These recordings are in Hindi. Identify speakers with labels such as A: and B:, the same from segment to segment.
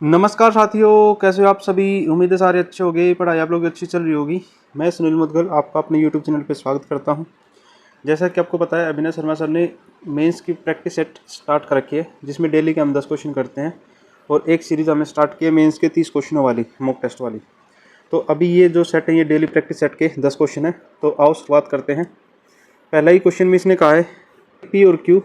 A: नमस्कार साथियों, कैसे हो आप सभी। उम्मीद है सारे अच्छे हो गए, पढ़ाई आप लोग अच्छी चल रही होगी। मैं सुनील मुदगल आपका अपने यूट्यूब चैनल पर स्वागत करता हूं। जैसा कि आपको पता है, अभिनय शर्मा सर ने मेंस की प्रैक्टिस सेट स्टार्ट कर रखी है, जिसमें डेली के हम 10 क्वेश्चन करते हैं और एक सीरीज़ हमने स्टार्ट की है मेंस के 30 क्वेश्चनों वाली, मॉक टेस्ट वाली। तो अभी ये जो सेट है, ये डेली प्रैक्टिस सेट के 10 क्वेश्चन है। तो आओ शुरुआत करते हैं। पहला ही क्वेश्चन में इसने कहा है, पी और क्यू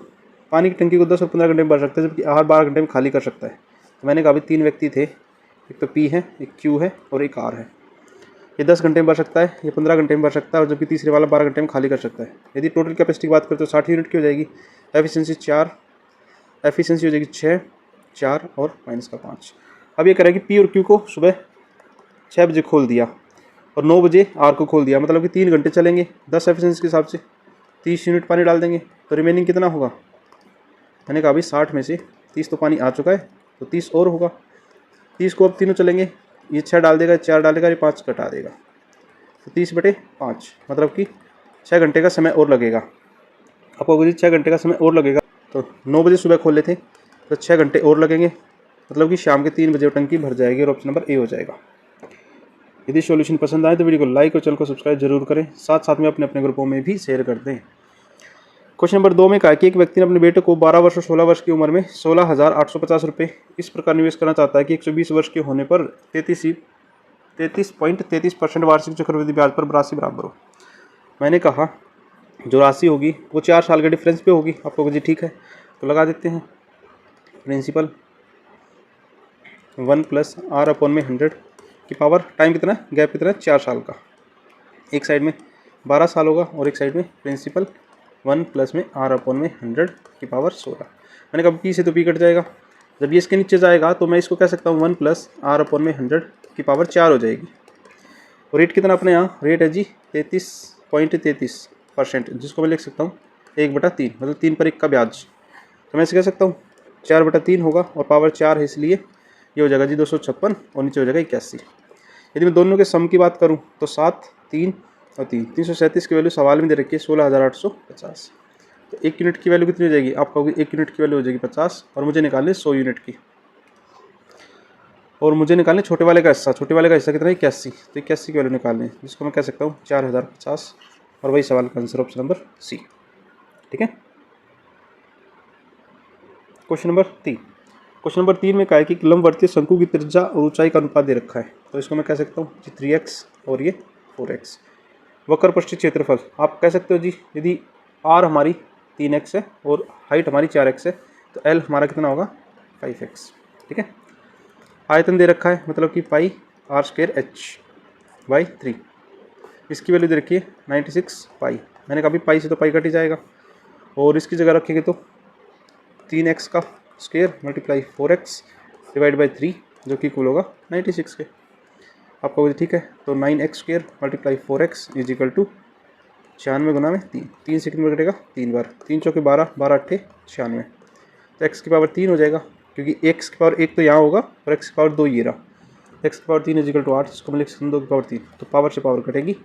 A: पानी की टंकी को 10 और 15 घंटे में भर सकते हैं, जबकि आर 12 घंटे में खाली कर सकता है। तो मैंने कहा अभी 3 व्यक्ति थे, एक तो पी है, एक क्यू है और एक आर है। ये 10 घंटे में भर सकता है, ये 15 घंटे में भर सकता है, और जबकि तीसरे वाला 12 घंटे में खाली कर सकता है। यदि टोटल कैपेसिटी की बात करें तो 60 यूनिट की हो जाएगी। एफिशिएंसी 4, एफिशिएंसी हो जाएगी 6, 4 और माइनस का 5। अब ये कह रहा है कि पी और क्यू को सुबह 6 बजे खोल दिया और 9 बजे आर को खोल दिया, मतलब कि 3 घंटे चलेंगे। 10 एफिशिएंसी के हिसाब से 30 यूनिट पानी डाल देंगे, तो रिमेनिंग कितना होगा। मैंने कहा अभी 60 में से 30 तो पानी आ चुका है, तो 30 और होगा। 30 को अब तीनों चलेंगे, ये 6 डाल देगा, 4 डालेगा, ये 5 घटा देगा, तो 30/5, मतलब कि 6 घंटे का समय और लगेगा। आपको अगर 6 घंटे का समय और लगेगा तो 9 बजे सुबह खोल लेते तो 6 घंटे और लगेंगे, मतलब कि शाम के 3 बजे टंकी भर जाएगी, और ऑप्शन नंबर ए हो जाएगा। यदि सॉल्यूशन पसंद आए तो वीडियो को लाइक और चैनल को सब्सक्राइब जरूर करें, साथ साथ में अपने ग्रुपों में भी शेयर कर दें। क्वेश्चन नंबर 2 में कहा कि एक व्यक्ति ने अपने बेटे को 12 वर्ष और 16 वर्ष की उम्र में 16,850 रुपये इस प्रकार निवेश करना चाहता है कि 120 वर्ष के होने पर 33.33% वार्षिक चक्रवृद्धि ब्याज पर राशि बराबर हो। मैंने कहा जो राशि होगी वो 4 साल के डिफरेंस पे होगी। आपको जी ठीक है, तो लगा देते हैं। प्रिंसिपल 1 + R/100 की पावर, टाइम कितना, गैप कितना, 4 साल का। एक साइड में 12 साल होगा और एक साइड में प्रिंसिपल 1 + R/100 की पावर 16। मैंने कहा पी से तो पी कट जाएगा, जब ये इसके नीचे जाएगा तो मैं इसको कह सकता हूँ 1 + R/100 की पावर 4 हो जाएगी। और रेट कितना अपने यहाँ, रेट है जी 33.33%, जिसको मैं लिख सकता हूँ 1/3, मतलब 3 पर 1 का ब्याज। तो मैं इसे कह सकता हूँ 4/3 होगा, और पावर 4 है, इसलिए ये हो जाएगा जी 256 और नीचे हो जाएगा 81। यदि मैं दोनों के सम की बात करूँ तो 7, 3 और 3, 337 की वैल्यू सवाल में दे रखी है 16,850। तो 1 यूनिट की वैल्यू कितनी हो जाएगी, आप कहोगे 1 यूनिट की वैल्यू हो जाएगी 50, और मुझे निकालनी 100 यूनिट की, और मुझे निकालने छोटे वाले का हिस्सा। छोटे वाले का हिस्सा कितना है, 81। तो 81 की वैल्यू निकालनी है, जिसको मैं कह सकता हूँ 4050, और वही सवाल का आंसर ऑप्शन नंबर सी। ठीक है। Question number 3। क्वेश्चन नंबर 3 में कहा है कि लंबवर्तीय शंकु की त्रिज्या और ऊंचाई का अनुपात दे रखा है। तो इसको मैं कह सकता हूँ 3x और ये 4x। वक्र पृष्ठीय क्षेत्रफल आप कह सकते हो जी, यदि r हमारी 3x है और हाइट हमारी 4x है, तो l हमारा कितना होगा 5x। ठीक है। आयतन दे रखा है, मतलब कि पाई r²h/3। इसकी वैल्यू दे रखी है 96 पाई। मैंने कहा पाई से तो पाई कट ही जाएगा, और इसकी जगह रखेंगे तो 3x का स्क्वायर × 4x / 3, जो कि इक्वल होगा 96 के। आपका ठीक है, तो 9x² × 4x = 96 गुना में 3। 3 से कितने कटेगा, 3 बार, 3 चौके 12, 12 8 96। तो x की पावर 3 हो जाएगा, क्योंकि x की पावर 1 तो यहाँ होगा और x की पावर 2 ये रहा। x की पावर 3 = 8, इसको मैं लिख सकता हूँ 2 की पावर 3। तो पावर से पावर कटेगी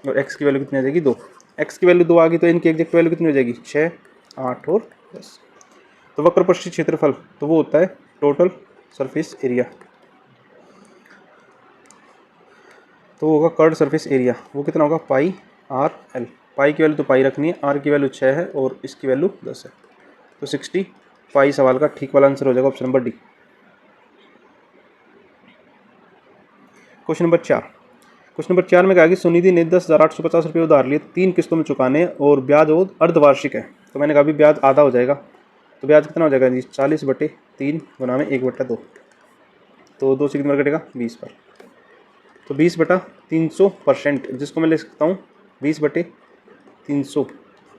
A: और x की वैल्यू कितनी आ जाएगी, 2। x की वैल्यू 2 आ गई, तो इनकी एग्जैक्ट वैल्यू कितनी हो जाएगी, 6, 8 और 10। तो वक्र पृष्ठीय क्षेत्रफल तो वो होता है टोटल सरफेस एरिया, तो वो होगा कर्ड सरफेस एरिया। वो कितना होगा, पाई r/l। पाई की वैल्यू तो पाई रखनी है, r की वैल्यू 6 है और इसकी वैल्यू 10 है, तो 60 पाई सवाल का ठीक वाला आंसर हो जाएगा option number D. Question number 4। Question number 4 में कहा कि सुनिधि ने 10,850 रुपये उधार लिए, 3 किस्तों में चुकाने और ब्याज वो अर्धवार्षिक है। तो मैंने कहा अभी ब्याज आधा हो जाएगा, तो ब्याज कितना हो जाएगा जी 40/3 गुना में 1/2। तो 2 से कितना कटेगा, 20 पर। तो 20/300%, जिसको मैं लिख सकता हूँ 20/300।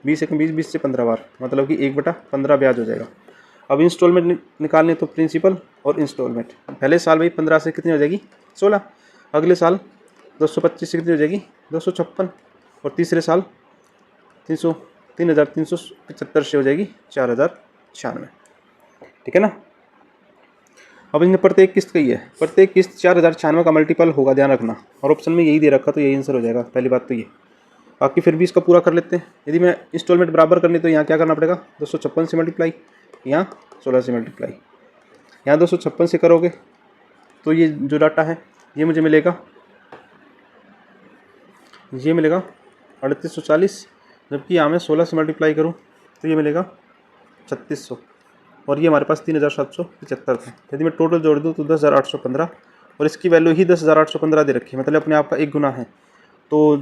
A: 20 से 20 से 15 बार, मतलब कि 1/15 ब्याज हो जाएगा। अब इंस्टॉलमेंट निकालने तो प्रिंसिपल और इंस्टॉलमेंट। पहले साल भाई 15 से कितनी हो जाएगी, 16। अगले साल 225 से कितनी हो जाएगी, 256। और तीसरे साल 3,375 से हो जाएगी 4,096। ठीक है ना। अब इन्हें प्रत्येक किस्त कही है, प्रत्येक किस्त 4,096 का मल्टीपल होगा, ध्यान रखना। और ऑप्शन में यही दे रखा, तो यही आंसर हो जाएगा। पहली बात तो ये, बाकी फिर भी इसका पूरा कर लेते हैं। यदि मैं इंस्टॉलमेंट बराबर करनी तो यहाँ क्या करना पड़ेगा, 256 से मल्टीप्लाई, यहाँ 16 से मल्टीप्लाई। यहाँ 256 से करोगे तो ये जो डाटा है ये मुझे मिलेगा, ये मिलेगा 3840, जबकि यहाँ मैं 16 से मल्टीप्लाई करूँ तो ये मिलेगा 3600, और ये हमारे पास 3775 था। यदि मैं टोटल जोड़ दूँ तो 10,815, और इसकी वैल्यू ही 10,815 दे रखी है, मतलब अपने आप का 1 गुना है। तो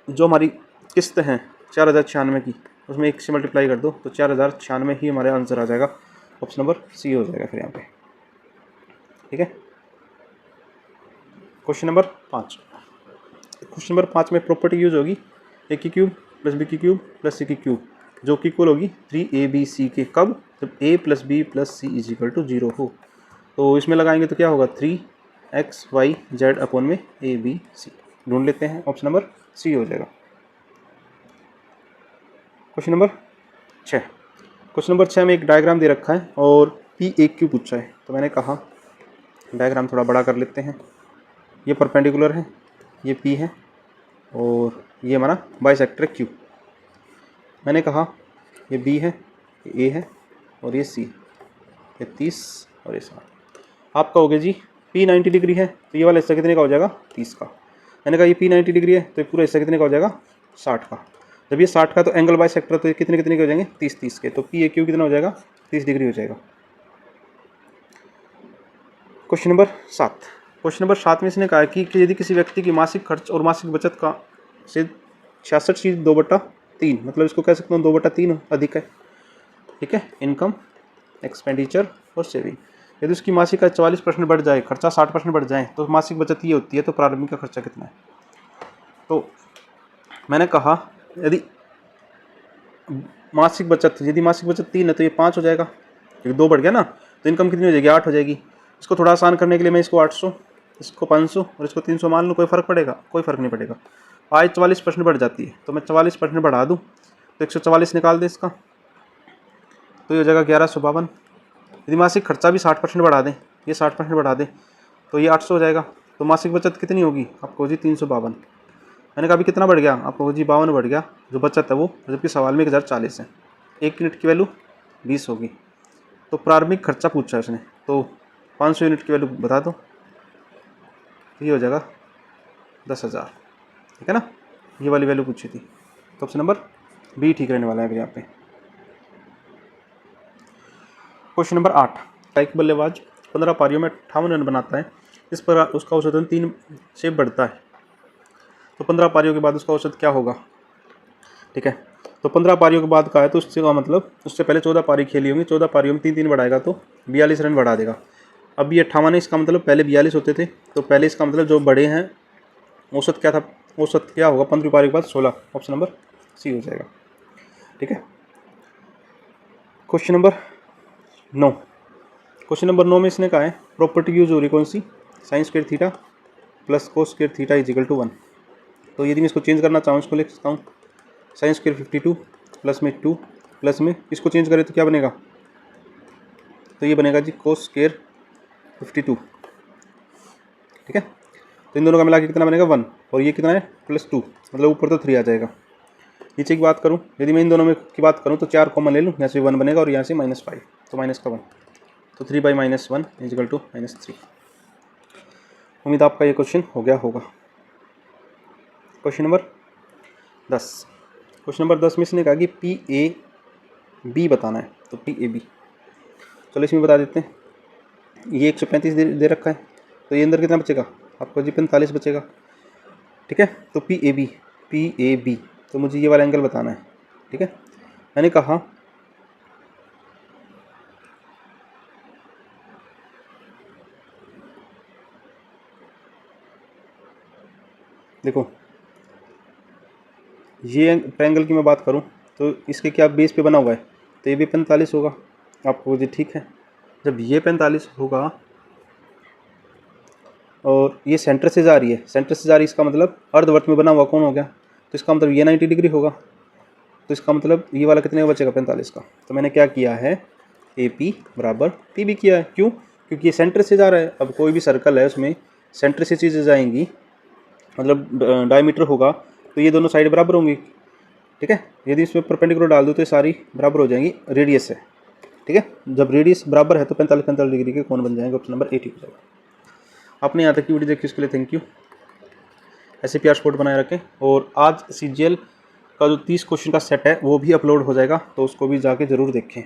A: जो हमारी किस्त हैं 4096 की, उसमें 1 से मल्टीप्लाई कर दो तो 4096 ही हमारे आंसर आ जाएगा। ऑप्शन नंबर सी हो जाएगा फिर यहाँ पे। ठीक है। Question number 5। क्वेश्चन नंबर 5 में प्रॉपर्टी यूज होगी ए की क्यूब प्लस बी की क्यूब प्लस सी की क्यूब, जो कि इक्वल होगी 3ab के। कब? जब a plus b plus c is equal to 0 हो। तो इसमें लगाएंगे तो क्या होगा 3xyz अपॉन में abc। ढूंढ लेते हैं, ऑप्शन नंबर सी हो जाएगा। Question number 6। क्वेश्चन नंबर 6 में एक डायग्राम दे रखा है और p1q पूछा है। तो मैंने कहा डायग्राम थोड़ा बड़ा कर लेते हैं। ये परपेंडिकुलर है, ये p है, और ये हमारा बाइसेक्टर q। मैंने कहा ये b है, ये a है, और ये c, ये 30 और ये 60। आप कहोगे जी p 90 डिग्री है तो ये वाला हिस्सा कितने का हो जाएगा? 30 का। मैंने कहा ये p 90 डिग्री है तो ये पूरा हिस्सा कितने का हो जाएगा? 60 का। जब ये 60 का तो एंगल बाइसेक्टर तो ये कितने कितने के हो जाएंगे? 30 के। तो p1q कितना हो जाएगा? 30 डिग्री हो जाएगा। Question number 7। क्वेश्चन नंबर 7 में इसने कहा है कि यदि किसी व्यक्ति की मासिक खर्च और मासिक बचत का से 66/2/3, मतलब इसको कह सकता हूँ 2/3 अधिक है। ठीक है, इनकम, एक्सपेंडिचर और सेविंग। यदि उसकी मासिक का 44% बढ़ जाए, खर्चा 60% बढ़ जाए, तो मासिक बचत ये होती है। तो प्रारंभिक का खर्चा कितना है? तो मैंने कहा यदि मासिक बचत 3 है तो ये 5 हो जाएगा, क्योंकि 2 बढ़ गया ना। तो इनकम कितनी हो जाएगी? 8 हो जाएगी। इसको थोड़ा आसान करने के लिए मैं इसको 800, इसको 500 और इसको 300 मान लूँ। कोई फ़र्क पड़ेगा? कोई फ़र्क नहीं पड़ेगा। आय 44% बढ़ जाती है तो मैं 44% बढ़ा दूँ तो 144 निकाल दें इसका, तो ये हो जाएगा 1152। यदि मासिक खर्चा भी 60% बढ़ा दें, ये 60% बढ़ा दें तो ये 800 हो जाएगा। तो मासिक बचत कितनी होगी? आपको जी 352। मैंने कहा अभी कितना बढ़ गया? आपको जी 52 बढ़ गया जो बचत है वो, जबकि सवाल में 1040 है। 1 यूनिट की वैल्यू 20 होगी। तो प्रारंभिक खर्चा पूछा है उसने, तो 500 यूनिट की वैल्यू बता दो, ये हो जाएगा 10,000। ठीक है ना, ये वाली वैल्यू पूछी थी। तो ऑप्शन नंबर बी ठीक रहने वाला है फिर यहाँ पे। Question number 8। एक बल्लेबाज 15 पारियों में 58 रन बनाता है, इस पर उसका औसतन 3 से बढ़ता है, तो 15 पारियों के बाद उसका औसत क्या होगा? ठीक है, तो 15 पारियों के बाद का है तो उससे का मतलब उससे पहले 14 पारी खेली होंगी। 14 पारियों में 3 बढ़ाएगा तो 42 रन बढ़ा देगा। अब ये 58 है, इसका मतलब पहले 42 होते थे, तो पहले इसका मतलब जो बड़े हैं औसत क्या था? औसत क्या होगा 15 पारी के बाद? 16। ऑप्शन नंबर सी हो जाएगा। ठीक है। Question number 9। क्वेश्चन नंबर 9 में इसने कहा है प्रॉपर्टी यूज हो रही कौन सी? Sine square theta plus cos square theta is equal to 1। तो यदि मैं इसको चेंज करना चाहूँ, इसको लिख सकता हूँ साइन स्क्वायर 52 प्लस में 2 प्लस में इसको चेंज करें तो क्या बनेगा? तो ये बनेगा जी कोस स्क्वायर 52। ठीक है, तो इन दोनों का मिला के कितना बनेगा? 1, और ये कितना है? +2, मतलब ऊपर तो 3 आ जाएगा। नीचे की बात करूँ, यदि मैं इन दोनों में की बात करूँ तो 4 कॉमन ले लूँ, यहाँ से 1 बनेगा और यहाँ से -5, तो माइनस का 1, तो 3/-1 इज इक्वल टू -3। उम्मीद आपका ये क्वेश्चन हो गया होगा। Question number 10। क्वेश्चन नंबर 10 में इसने कहा कि PAB बताना है, तो PAB चलो इसमें बता देते हैं। ये 135 दे रखा है, तो ये अंदर कितना बचेगा? आपको जी 45 बचेगा। ठीक है, तो PAB तो मुझे ये वाला एंगल बताना है। ठीक है, मैंने कहा देखो ये ट्रायंगल की मैं बात करूं तो इसके क्या बेस पे बना हुआ है, तो ये भी 45 होगा। आपको जी ठीक है, जब ये 45 होगा और ये सेंटर से जा रही है, इसका मतलब अर्धवर्त में बना हुआ कौन हो गया? तो इसका मतलब ये 90 डिग्री होगा। तो इसका मतलब ये वाला कितने का बचेगा? 45 का। तो मैंने क्या किया है? AP बराबर PB किया है। क्यों? क्योंकि ये सेंटर से जा रहा है। अब कोई भी सर्कल है उसमें सेंटर से चीज़ें जाएंगी, मतलब डायमीटर होगा, तो ये दोनों साइड बराबर होंगी। ठीक है, यदि इसमें परपेंडिकुलर डाल दूँ तो ये सारी बराबर हो जाएंगी, रेडियस है। ठीक है। जब रेडियस बराबर है तो 45 डिग्री के कोण बन जाएंगे, ऑप्शन नंबर 80 हो जाएगा। आपने यहाँ तक की वीडियो देखी उसके लिए थैंक यू। ऐसे प्यार सपोर्ट बनाए रखें। और आज CGL का जो 30 क्वेश्चन का सेट है वो भी अपलोड हो जाएगा, तो उसको भी जाके ज़रूर देखें।